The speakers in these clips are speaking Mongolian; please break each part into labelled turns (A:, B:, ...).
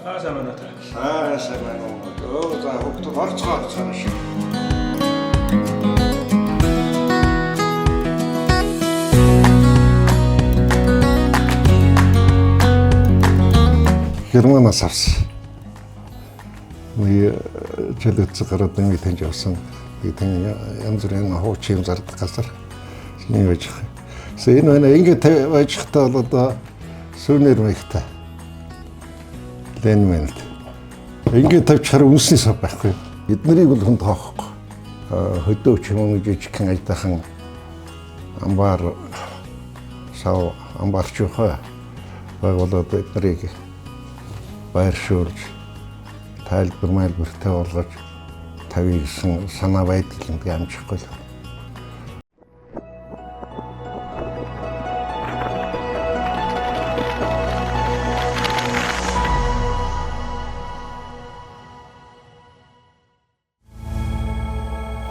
A: Сайн байна уу?
B: Сайн байна уу? За хүүхдүүд орцгоо шиг. Германаас авсан. Жидэлцэг гараад нэг тэнд явсан. Тэн янз бүрийн хуучин юм зардаг газар. Шинэ байж байгаа. Энэ ингээд байж хата бол одоо сүүнэр мэхтэй. Лэнмэнд. Ингээд тавьчихаар үнснээ сав байхгүй. Эднэрийг бол хүн тоохгүй. Хөдөөч юм жижигхэн аждахан амбар сав амбарч ухаа. Байгууллагад эднэрийг байршуулж тайлбартай болгож тавья гэсэн санаа байдаг юм амжихгүй л.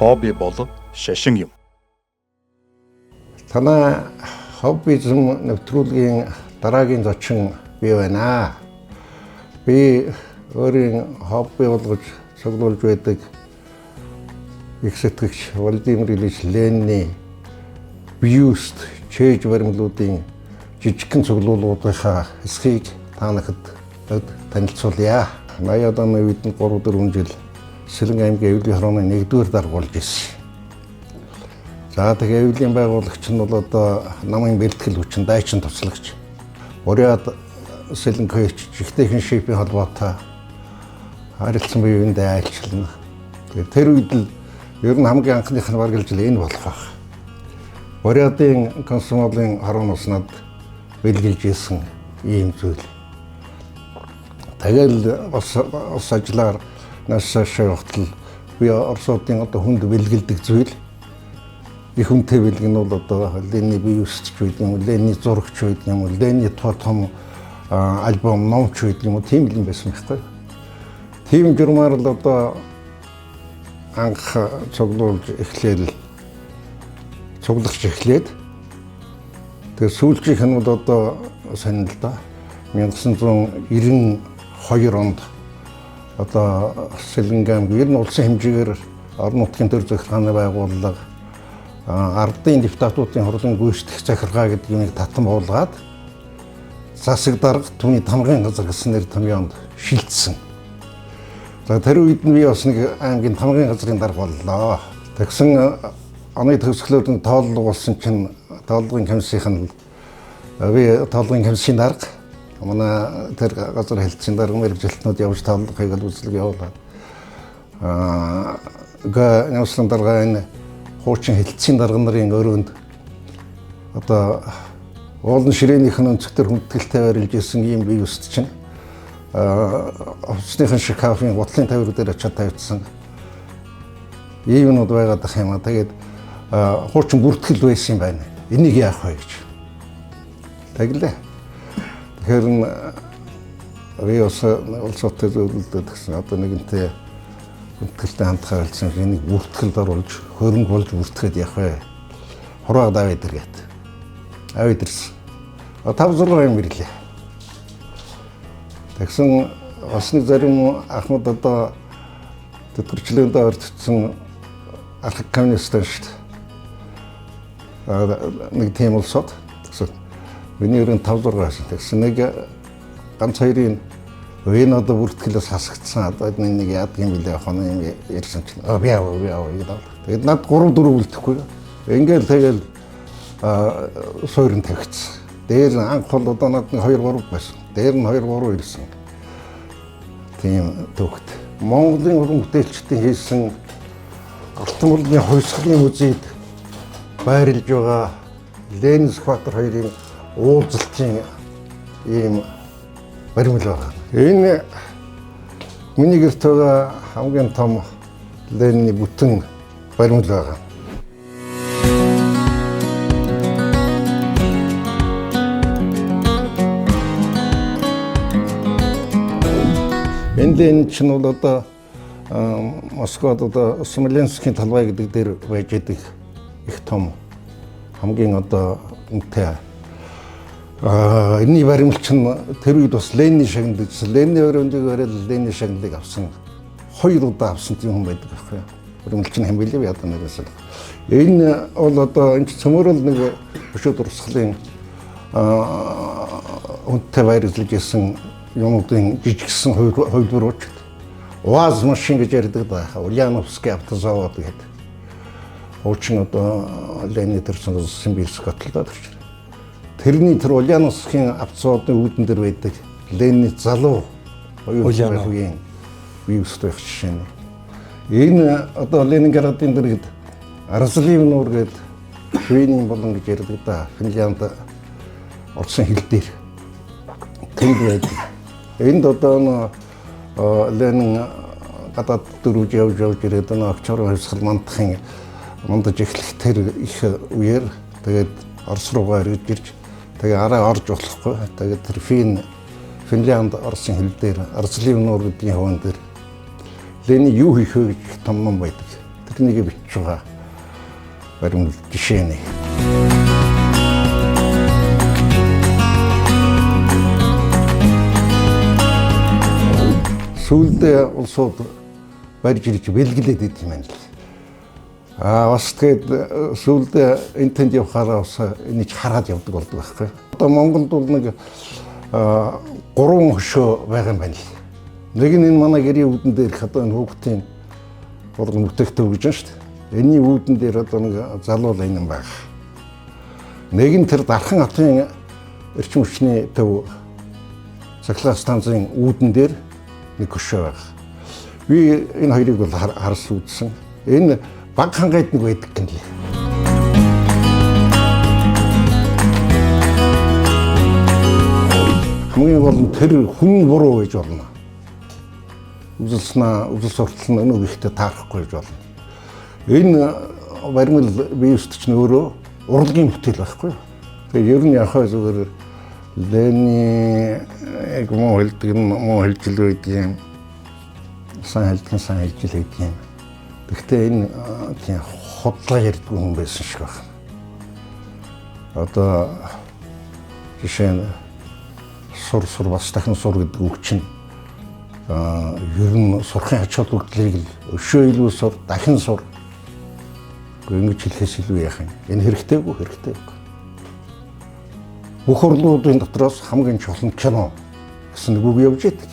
C: Хобби бол шашин юм.
B: Танай хоббизм нэвтрүүлгийн дараагийн зочин бий байна. Би өөрийн хобби болгож цуглуулж байдаг их сэтгэгч Владимир Ильич Ленины бюст чэйж баримлуудын жижигхэн цуглуулгуудынхаа эсхийг та нарт танилцуулъя. 80-аад оны үед нь 3-4 жил Сэлэн аймгийн Эвлийн хорооны 1-р дарга болж ирсэн. За тэгээ Эвлийн байгуулагч нь бол одоо намын бэлтгэл хүчин дайчин туцлагч. Буряд Сэлэн коч жигтэйхэн шипийн холбоотой харилцан биеиндээ айлчлана. Тэгээ тэр үед л ер нь хамгийн анхных нь бараг л жил энэ болох байх. Бурядын консумолын хорооноос над бэлгэлж исэн ийм зүйл. Тэгэл бас ажиллаар наашаа явахтал би Оросуудын одоо хүнд бэлгэлдэг зүйл их хүнтэй бэлэг нь бол одоо Ленины бюстч гэдэг юм уу, Ленины зурагч гэдэг юм уу, Ленины том альбом номч гэдэг юм уу, тийм л юм байсан байхгүй. Тийм журмаар л одоо анх цуглуулж эхлээл цуглагч эхлээд тэгээ сүүлчийнх нь бол одоо сонир л да 1992 онд одоо Сэлэн аймгийн ер нь улсын хэмжээгээр орон нутгийн төр захиргааны байгууллага ардын депутатуудын хурлын гүйцэтгэх захиргаа гэдэг юмыг татан буулгаад засаг дарга түүний тамгын газар гэсэн нэр томьёонд шилжсэн. За тэр үед нь би бас нэг аймгийн тамгын газрын дарга боллоо. Тэгсэн оны төгсгөлөөр нь тооллого болсон чинь тооллогын комиссийн би тооллогын комиссийн дарга манай тэр газар хэлтсийн дарга мэргэжилтнүүд явж тооллогыг үзлэг явуулаад нэмсэн дарга энэ хуучин хэлтсийн дарга нарын өрөөнд одоо уулын ширээнийх нь өнцгтэр хүндэтгэлтэй байрлаж исэн ийм бие үст чинь офисныхын шкафын гутлын тавир дээр очиад тавьчихсан ийм юмуд байгаад ах юм а. Тэгээд хуучин бүртгэл байсан юм байна. Энийг яах вэ гэж. Тэглээ. Тэгэхээр би бас улсуудтай зөвлөлдөд гэсэн одоо нэгэнтэй бүртгэлтэй хамтдаа хэлсэн энийг бүртгэлд оруулж хөрөнгө болж бүртгэхэд яах вэ? Хураа давид иргээд. Авид ирсэн. 5-6 юм ирлээ. Тэгсэн бас нэг зарим ахмад одоо тэтгэвчлээнд ордсон архив коммунист шүү дээ. Нэг тийм улсууд тэгсэн. Миний өрөөнд 5-6 байсан. Тэгсэн нэг ганц хоёрын энэ одоо бүртгэлээс хасагдсан одоо нэг яадаг юм билээ хоноо юм ярьсан чинь би яа гэдэг. Тэгээд над 3-4 үлдэхгүй. Ингээл тэгэл суурин тавьчихсан. Дээр анх бол одоо над 2-3 байсан. Дээр нь 2-3 ирсэн. Тийм төгт. Монголын уран бүтээлчдийн хийсэн алтан урны хувьсгалын музейд байрлаж байгаа Ленин Скватер хоёрын уулзалтын ийм баримл байна. Энэ миний гэрт байгаа хамгийн том Ленины бүтэн баримл байна. Энэ Ленин чинь бол одоо Москвад одоо Смоленскийн талбай гэдэг дээр байж байгаа их том хамгийн одоо үнэтэй Энэний баримлч нь тэр үед бас Ленин шагналж, Ленин өрөөндөө барил Ленин шагналыг авсан. 2 удаа авсан юм байдаг байхгүй юу? Баримлч нь хэм билээ яа танаас. Энэ бол одоо энэ цөмөрөл нэг өшөө дурсгалын үнэтэй баярлаж исэн юмудын жижигсэн хувилбарууч. УАЗ машин гэж ярьдаг да. Ульяновский автозавод гэдэг. Уучин одоо Ленин төрсөн Симбирск хотод төрч. Тэрний тэр Ульяновскийн автозаводын үүдэн дээр байдаг Ленин залуу Ульяновын бие устойх жишээ нь. Энэ одоо Ленинградын дэргэд Разлив нуур гэдэг Швейний болон гэж ярьдаг да. Финлянд орсон хил дээр тэнд байдаг. Энд одоо Ленин гадаад дөрвж явж ирээд огчор хувьсгал мандаж эхлэх тэр их үеэр тэгээд Орос руугаа ирж ирж тэгээ арай орж болохгүй. Тэгээд тэр Финлянд Оросын хил дээр Разлив нуур гэдгийн хаван дээр Ленин юу хийх вэ гэж том ном байдаг. Тэрнийг бичиж байгаа баримт жишээ нэ. Сүүлдээ улсууд барьж ирж бэлгэлээд идэв юм байна л. Бас тэгээд сүүлдээ энэ тэнд явахаараа бас энийг хараад явдаг болдог байхгүй. Одоо Монголд бол нэг 3 хөшөө байгаа юм байна л. Нэг нь энэ манай гэрийн үүдэн дээр их одоо энэ хүүхдийн уран бүтээгтэй гэж байна шүү дээ. Энийн үүдэн дээр одоо нэг залуу Ленин байгаа. Нэг нь тэр Дархан хотын эрчим хүчний төв цахилгаан станцын үүдэн дээр нэг хөшөө байгаа. Би энэ хоёрыг бол харс үзсэн. Энэ баг хангайд нэг байдаг юм лээ. Хамгийн гол нь тэр хүн буруу гэж болно. Үзэл суртал нь өнөө ихтэй таарахгүй гэж болно. Энэ баримл бие устч нь өөрөө урлагийн бүтээл байхгүй. Тэгээ ер нь яхаа зүгээр Ленин яг муу хэлдэг муу хэлжил байдгийн сайн хэлжил байдгийн. Гэхдээ энэ тийм худлаа ярьдаг хүн байсан шиг байна. Одоо жишээ нь сур бас дахин сур гэдэг үг чинь ер нь сурахын ач холбогдлыг л өшөө илүү сур, дахин сур ингэж хэлэхээс илүү яах юм. Энэ хэрэгтэйгүй хэрэгтэй. Бүх урлуудын дотроос хамгийн чухал нь кино гэсэн нэг үг явж байдаг.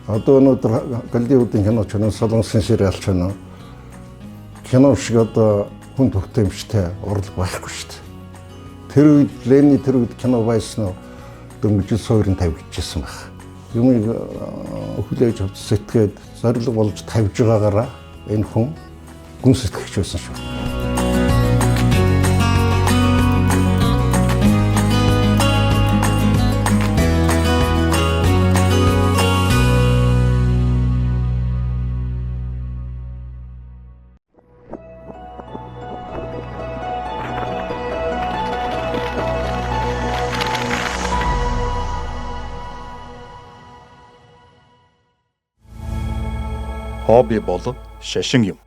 B: Одоо өнөөдөр Голливуудын кино ч солонгосын сериал ч кино шиг одоо хүн төвтэй урлаг байхгүй шүү дээ. Тэр үед Ленин тэр үед кино байсан нь дөнгөж суурин тавьчихсан баг. Юмыг хүлээж авч сэтгэхэд зориг болж тавьж байгаагаараа энэ хүн гүн сэтгэгч байсан шүү.
C: Хобби болон шашин юм.